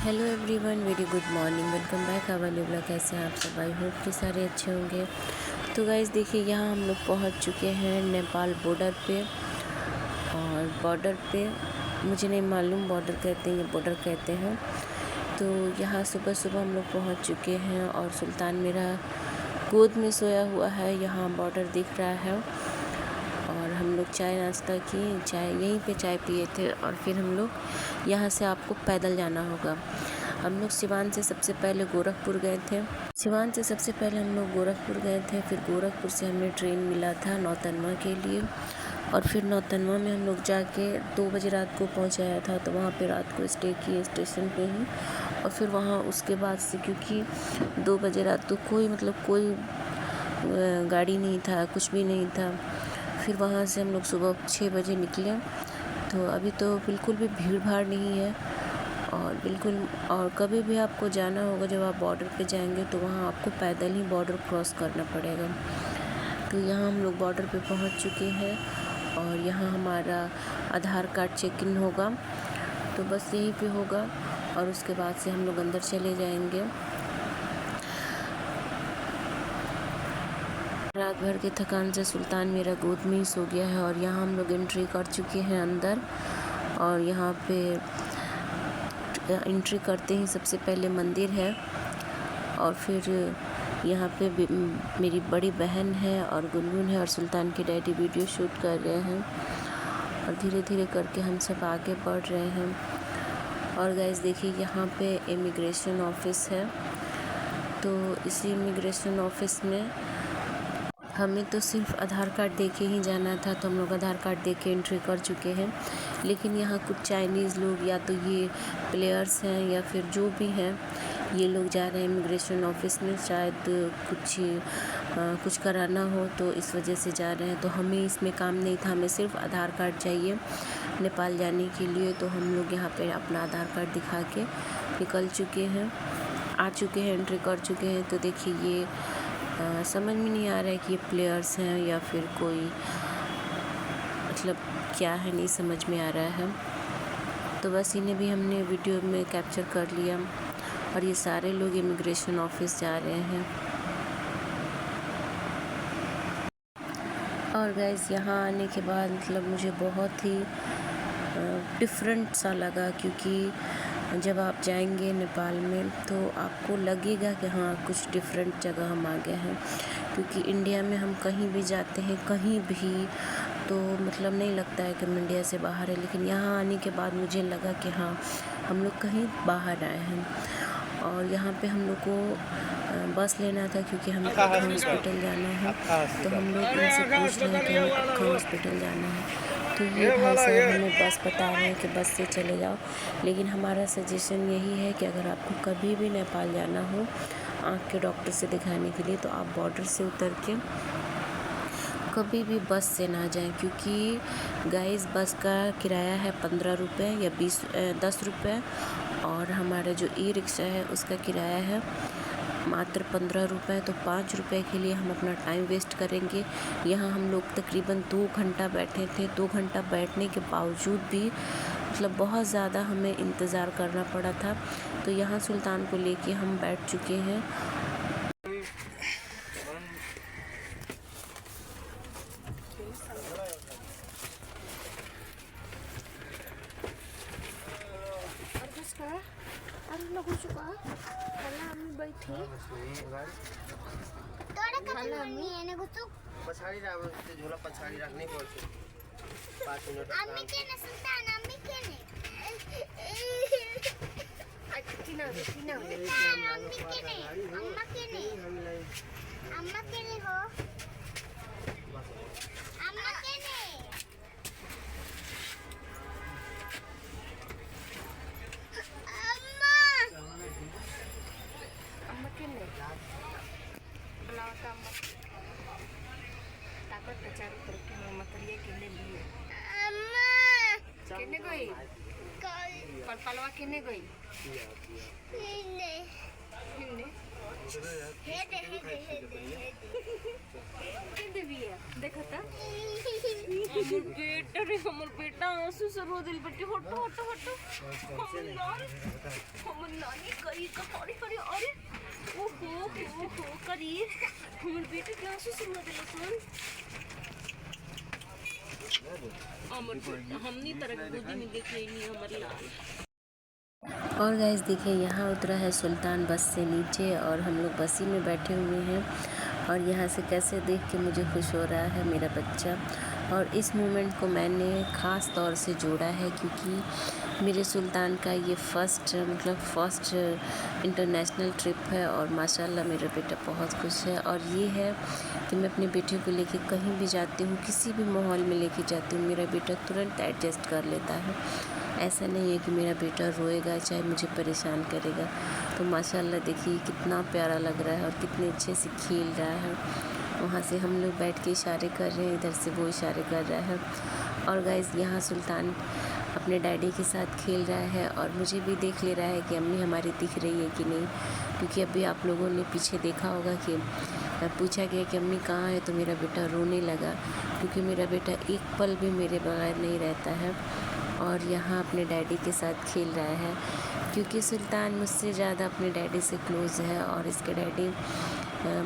Hello everyone, very good morning, welcome back our new blog. कैसे हैं आप सब? आई होप कि सारे अच्छे होंगे। तो गाइस देखिए, यहाँ हम लोग पहुँच चुके हैं नेपाल बॉर्डर पे। और बॉर्डर पे मुझे नहीं मालूम बॉर्डर कहते हैं या बॉर्डर कहते हैं। तो यहाँ सुबह सुबह हम लोग पहुँच चुके हैं और सुल्तान मेरा गोद में सोया हुआ है। यहाँ बॉर्डर दिख रहा है और हम लोग चाय नाश्ता किए, यहीं पे चाय पिए थे। और फिर हम लोग यहाँ से आपको पैदल जाना होगा। हम लोग सिवान से सबसे पहले गोरखपुर गए थे। फिर गोरखपुर से हमें ट्रेन मिला था नौतनवा के लिए। और फिर नौतनवा में हम लोग जाके 2 बजे रात को पहुँचाया था। तो वहाँ पे रात को स्टे किए स्टेशन पे ही। और फिर वहाँ उसके बाद से, क्योंकि 2 बजे रात तो कोई गाड़ी नहीं था, कुछ भी नहीं था। फिर वहाँ से हम लोग सुबह 6 बजे निकले। तो अभी तो बिल्कुल भी भीड़ भाड़ नहीं है और कभी भी आपको जाना होगा, जब आप बॉर्डर पे जाएंगे तो वहाँ आपको पैदल ही बॉर्डर क्रॉस करना पड़ेगा। तो यहाँ हम लोग बॉर्डर पे पहुँच चुके हैं और यहाँ हमारा आधार कार्ड चेक इन होगा। तो बस यहीं पे होगा और उसके बाद से हम लोग अंदर चले जाएंगे। रात भर के थकान से सुल्तान मेरा गोद में ही सो गया है। और यहाँ हम लोग एंट्री कर चुके हैं अंदर। और यहाँ पे एंट्री करते ही सबसे पहले मंदिर है। और फिर यहाँ पे मेरी बड़ी बहन है और गुनगुन है और सुल्तान के डैडी वीडियो शूट कर रहे हैं। और धीरे धीरे करके हम सब आगे बढ़ रहे हैं। और गाइस देखिए, यहाँ पे इमिग्रेशन ऑफिस है। तो इसी इमिग्रेशन ऑफिस में हमें तो सिर्फ आधार कार्ड दे के ही जाना था। तो हम लोग आधार कार्ड दे के एंट्री कर चुके हैं। लेकिन यहाँ कुछ चाइनीज़ लोग, या तो ये प्लेयर्स हैं या फिर जो भी हैं, ये लोग जा रहे हैं इमिग्रेशन ऑफिस में। शायद कुछ कराना हो तो इस वजह से जा रहे हैं। तो हमें इसमें काम नहीं था, हमें सिर्फ आधार कार्ड चाहिए नेपाल जाने के लिए। तो हम लोग यहाँ पे अपना आधार कार्ड दिखा के निकल चुके हैं, आ चुके हैं, एंट्री कर चुके हैं। तो देखिए, ये समझ में नहीं आ रहा है कि ये प्लेयर्स हैं या फिर कोई क्या है, नहीं समझ में आ रहा है। तो बस इन्हें भी हमने वीडियो में कैप्चर कर लिया। और ये सारे लोग इमिग्रेशन ऑफिस जा रहे हैं। और गाइस, यहाँ आने के बाद मुझे बहुत ही डिफरेंट सा लगा, क्योंकि जब आप जाएंगे नेपाल में तो आपको लगेगा कि हाँ, कुछ डिफरेंट जगह हम आ गए हैं। क्योंकि इंडिया में हम कहीं भी जाते हैं, कहीं भी, तो नहीं लगता है कि हम इंडिया से बाहर है। लेकिन यहाँ आने के बाद मुझे लगा कि हाँ, हम लोग कहीं बाहर आए हैं। और यहाँ पे हम लोग को बस लेना था, क्योंकि हमें अक्खा हॉस्पिटल जाना है। तो हम लोग इनसे पूछ रहे हैं कि हमें अक्खा हॉस्पिटल जाना है। तो ये भाई साहब हमें बस बता रहे हैं कि बस से चले जाओ। लेकिन हमारा सजेशन यही है कि अगर आपको कभी भी नेपाल जाना हो आँख के डॉक्टर से दिखाने के लिए, तो आप बॉर्डर से उतर के कभी भी बस से ना जाएं। क्योंकि गाइस, बस का किराया है 15 रुपये या 10 रुपये। और हमारा जो ई रिक्शा है उसका किराया है मात्र 15 रुपये। तो 5 रुपये के लिए हम अपना टाइम वेस्ट करेंगे। यहाँ हम लोग तकरीबन 2 घंटा बैठे थे। 2 घंटा बैठने के बावजूद भी बहुत ज़्यादा हमें इंतज़ार करना पड़ा था। तो यहाँ सुल्तान को लेके हम बैठ चुके हैं। पछाड़ी झोला पछाड़ी रखनी पड़ती 5 मिनट। अम्मी के ने सुल्तान, अम्मी के ने टीना टीना अम्मी के ने, अम्मा के ने, अम्मा के ने हो, अम्मा के ने, अम्मा अम्मा के ने बुलाओ। अम्मा ताकत प्रचार करके मतरिया केने लिए अम्मा केने गई पर पलवा केने गई हिन्ने हिन्ने हे दे भी है देखा था बेटा रे, हमर बेटा आंसू से रो दिल बेटी। हटो हटो हटो, हमर नानी करी का अरे अरे अरे ओ हो करी हमर बेटे के आंसू सुन देलो सुन हमर हमनी तरह गोदी में देखे नहीं हमर लाल। और गाइस देखिए यहाँ उतरा है सुल्तान बस से नीचे और हम लोग बसी में बैठे हुए हैं और यहाँ से कैसे देख के मुझे खुश हो रहा है मेरा बच्चा। और इस मोमेंट को मैंने ख़ास तौर से जोड़ा है क्योंकि मेरे सुल्तान का ये फर्स्ट इंटरनेशनल ट्रिप है और माशाल्लाह मेरा बेटा बहुत खुश है। और ये है कि मैं अपने बेटे को लेके कहीं भी जाती हूँ, किसी भी माहौल में लेके जाती हूँ, मेरा बेटा तुरंत एडजस्ट कर लेता है। ऐसा नहीं है कि मेरा बेटा रोएगा चाहे मुझे परेशान करेगा। तो माशाल्लाह देखिए कितना प्यारा लग रहा है और कितने अच्छे से खेल रहा है। वहाँ से हम लोग बैठ के इशारे कर रहे हैं, इधर से वो इशारे कर रहा है। और गाइस यहाँ सुल्तान अपने डैडी के साथ खेल रहा है और मुझे भी देख ले रहा है कि अम्मी हमारी दिख रही है कि नहीं, क्योंकि अभी आप लोगों ने पीछे देखा होगा कि पूछा गया कि अम्मी कहाँ है, तो मेरा बेटा रोने लगा क्योंकि मेरा बेटा एक पल भी मेरे बगैर नहीं रहता है। और यहाँ अपने डैडी के साथ खेल रहा है क्योंकि सुल्तान मुझसे ज़्यादा अपने डैडी से क्लोज़ है और इसके डैडी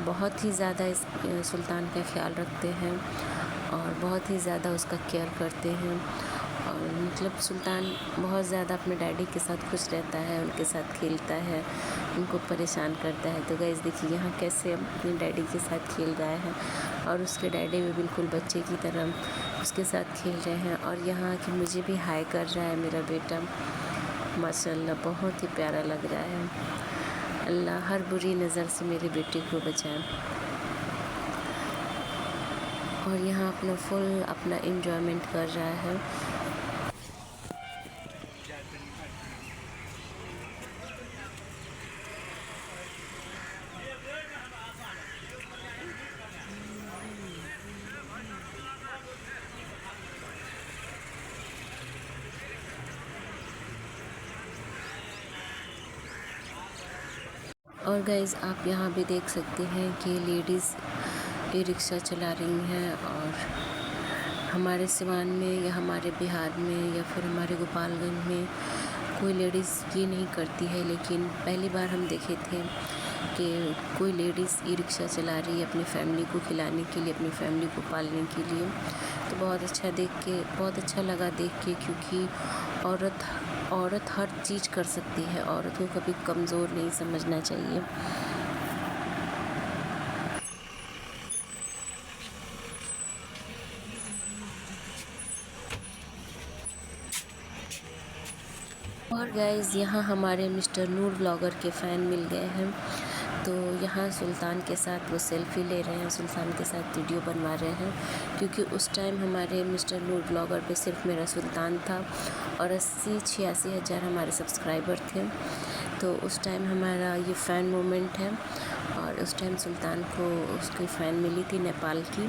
बहुत ही ज़्यादा इस सुल्तान का ख्याल रखते हैं और बहुत ही ज़्यादा उसका केयर करते हैं। और मतलब सुल्तान बहुत ज़्यादा अपने डैडी के साथ खुश रहता है, उनके साथ खेलता है, उनको परेशान करता है। तो गाइस देखिए यहाँ कैसे अपने डैडी के साथ खेल रहा है और उसके डैडी भी बिल्कुल बच्चे की तरह उसके साथ खेल रहे हैं। और यहाँ कि मुझे भी हाय कर रहा है मेरा बेटा, माशाल्लाह बहुत ही प्यारा लग रहा है। अल्लाह हर बुरी नज़र से मेरे बेटे को बचाए। और यहाँ अपना फुल अपना एंजॉयमेंट कर रहा है। और गाइज़ आप यहाँ भी देख सकते हैं कि लेडीज़ ई रिक्शा चला रही हैं। और हमारे सिवान में या हमारे बिहार में या फिर हमारे गोपालगंज में कोई लेडीज़ ये नहीं करती है, लेकिन पहली बार हम देखे थे कि कोई लेडीज़ ई रिक्शा चला रही है अपनी फैमिली को खिलाने के लिए, अपनी फैमिली को पालने के लिए। तो बहुत अच्छा लगा देख के, क्योंकि औरत हर चीज़ कर सकती है, औरत को कभी कमज़ोर नहीं समझना चाहिए। और गाइज़ यहाँ हमारे मिस्टर नूर व्लॉगर के फ़ैन मिल गए हैं, तो यहाँ सुल्तान के साथ वो सेल्फ़ी ले रहे हैं, सुल्तान के साथ वीडियो बनवा रहे हैं। क्योंकि उस टाइम हमारे मिस्टर नूर व्लॉगर पे सिर्फ मेरा सुल्तान था और 80-86 हज़ार हमारे सब्सक्राइबर थे। तो उस टाइम हमारा ये फ़ैन मोमेंट है। और उस टाइम सुल्तान को उसकी फ़ैन मिली थी नेपाल की,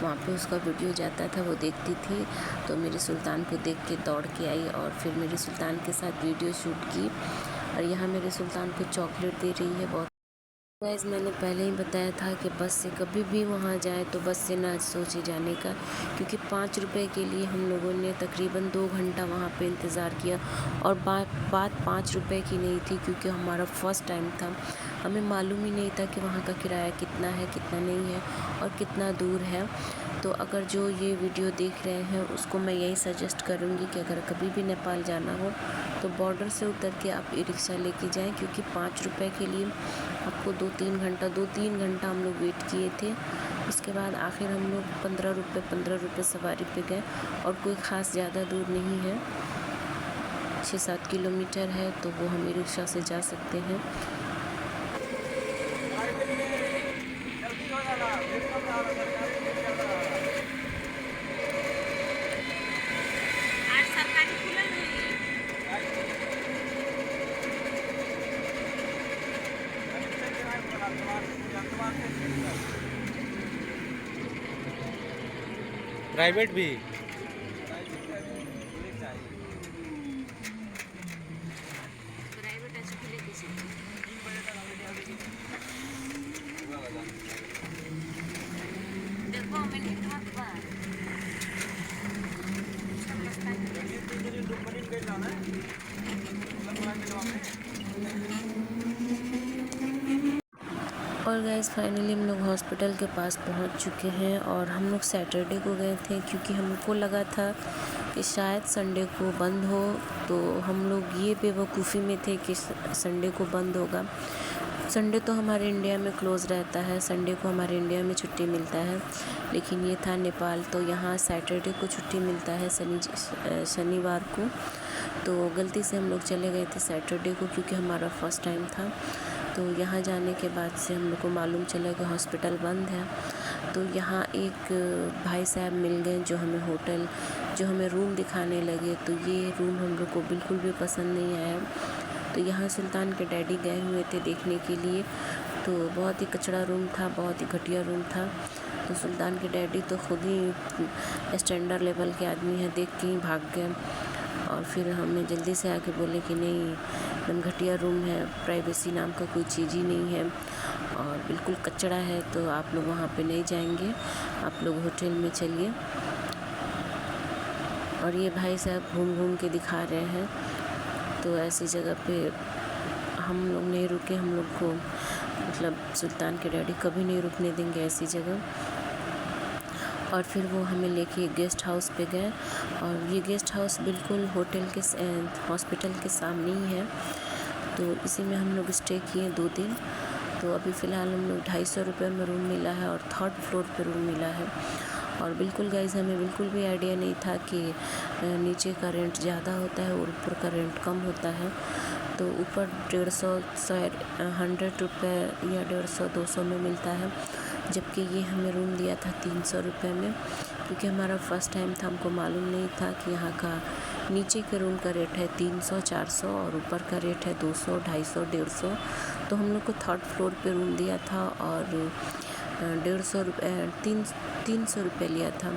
वहाँ पे उसका वीडियो जाता था, वो देखती थी। तो मेरे सुल्तान को देख के दौड़ के आई और फिर मेरे सुल्तान के साथ वीडियो शूट की। और यहाँ मेरे सुल्तान को चॉकलेट दे रही है बहुत। गाइस मैंने पहले ही बताया था कि बस से कभी भी वहाँ जाए तो बस से ना सोचे जाने का, क्योंकि 5 रुपए के लिए हम लोगों ने तकरीबन 2 घंटा वहाँ पे इंतज़ार किया। और बात 5 रुपए की नहीं थी, क्योंकि हमारा फ़र्स्ट टाइम था, हमें मालूम ही नहीं था कि वहाँ का किराया कितना है कितना नहीं है और कितना दूर है। तो अगर जो ये वीडियो देख रहे हैं उसको मैं यही सजेस्ट करूँगी कि अगर कभी भी नेपाल जाना हो तो बॉर्डर से उतर के आप ई रिक्शा लेके जाएं, क्योंकि 5 रुपए के लिए आपको 2-3 घंटा हम लोग वेट किए थे। उसके बाद आखिर हम लोग 15 रुपए सवारी पे गए और कोई ख़ास ज़्यादा दूर नहीं है, 6-7 किलोमीटर है, तो वो हम ई रिक्शा से जा सकते हैं। प्राइवेट भी देखो मैंने कहा और गाइस फाइनली हम लोग हॉस्पिटल के पास पहुंच चुके हैं और हम लोग सैटरडे को गए थे क्योंकि हमको लगा था कि शायद संडे को बंद हो, तो हम लोग ये बेवकूफ़ी में थे कि संडे को बंद होगा। संडे तो हमारे इंडिया में क्लोज़ रहता है, संडे को हमारे इंडिया में छुट्टी मिलता है, लेकिन ये था नेपाल, तो यहाँ सैटरडे को छुट्टी मिलता है, शनिवार को। तो गलती से हम लोग चले गए थे सैटरडे को क्योंकि हमारा फर्स्ट टाइम था। तो यहाँ जाने के बाद से हम लोग को मालूम चला कि हॉस्पिटल बंद है। तो यहाँ एक भाई साहब मिल गए जो हमें रूम दिखाने लगे। तो ये रूम हम लोग को बिल्कुल भी पसंद नहीं आया। तो यहाँ सुल्तान के डैडी गए हुए थे देखने के लिए, तो बहुत ही कचड़ा रूम था, बहुत ही घटिया रूम था। तो सुल्तान के डैडी तो खुद ही स्टैंडर्ड लेवल के आदमी हैं, देख के ही भाग गए। और फिर हमें जल्दी से आके बोले कि नहीं, एकदम घटिया रूम है, प्राइवेसी नाम का कोई चीज़ ही नहीं है और बिल्कुल कचड़ा है, तो आप लोग वहाँ पे नहीं जाएंगे, आप लोग होटल में चलिए। और ये भाई साहब घूम घूम के दिखा रहे हैं। तो ऐसी जगह पे हम लोग नहीं रुके, हम लोग को मतलब सुल्तान के डैडी कभी नहीं रुकने देंगे ऐसी जगह। और फिर वो हमें लेके गेस्ट हाउस पे गए और ये गेस्ट हाउस बिल्कुल हॉस्पिटल के सामने ही है। तो इसी में हम लोग स्टे किए 2 दिन। तो अभी फ़िलहाल हम लोग 250 रुपये में रूम मिला है और 3rd फ्लोर पे रूम मिला है। और बिल्कुल गाइस हमें बिल्कुल भी आइडिया नहीं था कि नीचे का रेंट ज़्यादा होता है और ऊपर का रेंट कम होता है। तो ऊपर 100 रुपये या 150-200 में मिलता है, जबकि ये हमें रूम दिया था 300 रुपये में, क्योंकि हमारा फर्स्ट टाइम था, हमको मालूम नहीं था कि यहाँ का नीचे के रूम का रेट है 300-400 और ऊपर का रेट है 200, 250, 150। तो हम लोग को 3rd फ्लोर पे रूम दिया था और 300 रुपये लिया था।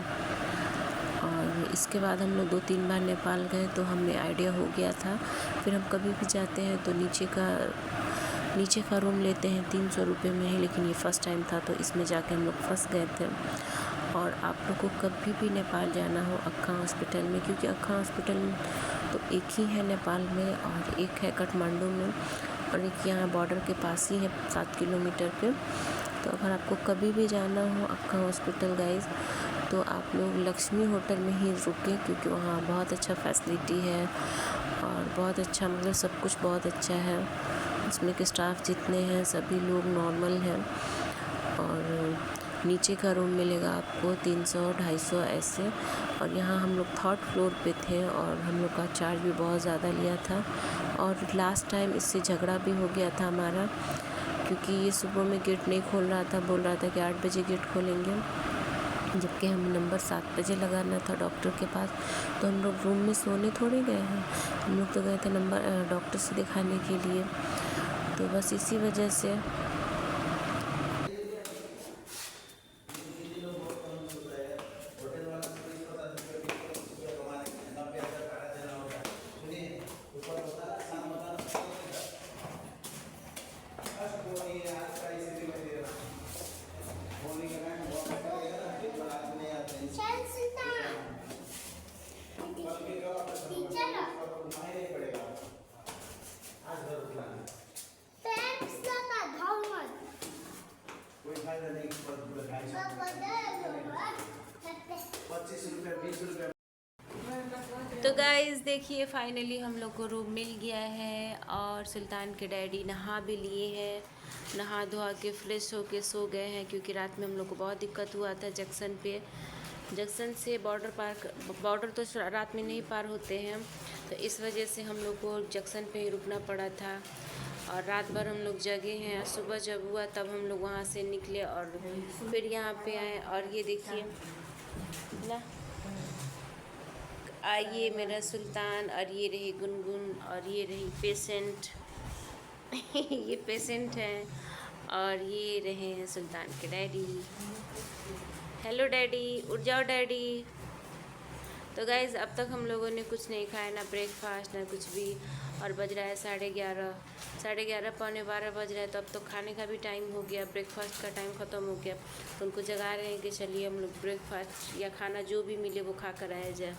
और इसके बाद हम लोग 2-3 बार नेपाल गए तो हमें आइडिया हो गया था। फिर हम कभी भी जाते हैं तो नीचे का रूम लेते हैं 300 रुपये में ही, लेकिन ये फ़र्स्ट टाइम था तो इसमें जाके हम लोग फंस गए थे। और आप लोग को कभी भी नेपाल जाना हो अक्खा हॉस्पिटल में, क्योंकि अक्खा हॉस्पिटल तो एक ही है नेपाल में और एक है काठमांडू में और एक यहाँ बॉर्डर के पास ही है 7 किलोमीटर पे। तो अगर आपको कभी भी जाना हो अक्खा हॉस्पिटल गाइस, तो आप लोग लक्ष्मी होटल में ही रुकें, क्योंकि वहाँ बहुत अच्छा फैसिलिटी है और बहुत अच्छा, मतलब सब कुछ बहुत अच्छा है। उसमें के स्टाफ जितने हैं सभी लोग नॉर्मल हैं। और नीचे का रूम मिलेगा आपको 300-250 ऐसे। और यहाँ हम लोग 3rd फ्लोर पे थे और हम लोग का चार्ज भी बहुत ज़्यादा लिया था। और लास्ट टाइम इससे झगड़ा भी हो गया था हमारा, क्योंकि ये सुबह में गेट नहीं खोल रहा था, बोल रहा था कि 8 बजे गेट खोलेंगे, जबकि हमें नंबर 7 बजे लगाना था डॉक्टर के पास। तो हम लोग रूम में सोने थोड़ी गए हैं, हम लोग तो गए थे डॉक्टर से दिखाने के लिए। तो बस इसी वजह से तो गाइस देखिए फाइनली हम लोग को रूम मिल गया है और सुल्तान के डैडी नहा भी लिए हैं, नहा धोआ के फ्रेश होके सो गए हैं, क्योंकि रात में हम लोग को बहुत दिक्कत हुआ था जंक्शन से बॉर्डर तो रात में नहीं पार होते हैं, तो इस वजह से हम लोग को जंक्शन पे ही रुकना पड़ा था। और रात भर हम लोग जगे हैं, सुबह जब हुआ तब हम लोग वहाँ से निकले और फिर यहाँ पे आए। और ये देखिए ना, ये मेरा सुल्तान और ये रही गुनगुन और ये रही पेशेंट ये पेशेंट हैं और ये रहे हैं सुल्तान के डैडी। हेलो डैडी, उठ जाओ डैडी। तो गाइज़ अब तक हम लोगों ने कुछ नहीं खाया, ना ब्रेकफास्ट ना कुछ भी, और बज रहा है 11:30 पौने 12 बज रहा है। तो अब तो खाने का भी टाइम हो गया, ब्रेकफास्ट का टाइम ख़त्म हो गया। तो उनको जगा रहे हैं कि चलिए हम लोग ब्रेकफास्ट या खाना जो भी मिले वो खा कर आया जाए।